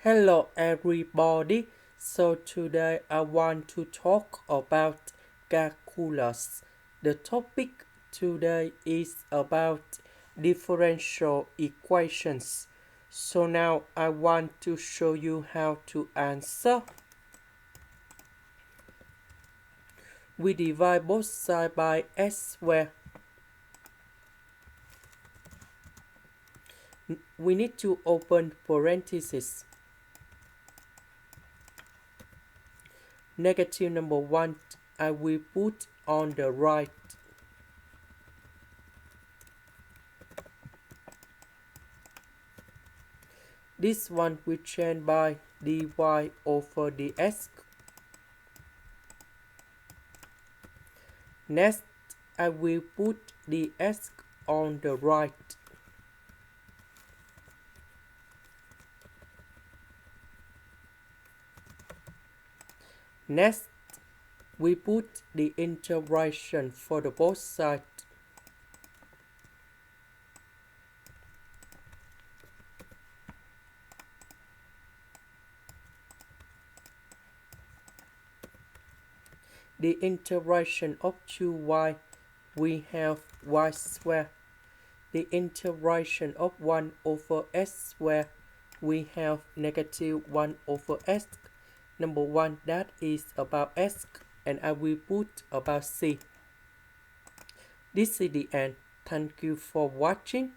Hello everybody. So today I want to talk about calculus. The topic today is about differential equations. So now I want to show you how to answer. We divide both sides by s squared. We need to open parentheses. Negative number 1 I will put on the right. This one we change by dy over dx. Next, I will put dx on the right. Next, we put the integration for the both sides. The integration of 2y, we have y squared. The integration of 1 over s squared, we have negative 1 over s. Number 1, that is about s, and I will put about c. This is the end. Thank you for watching.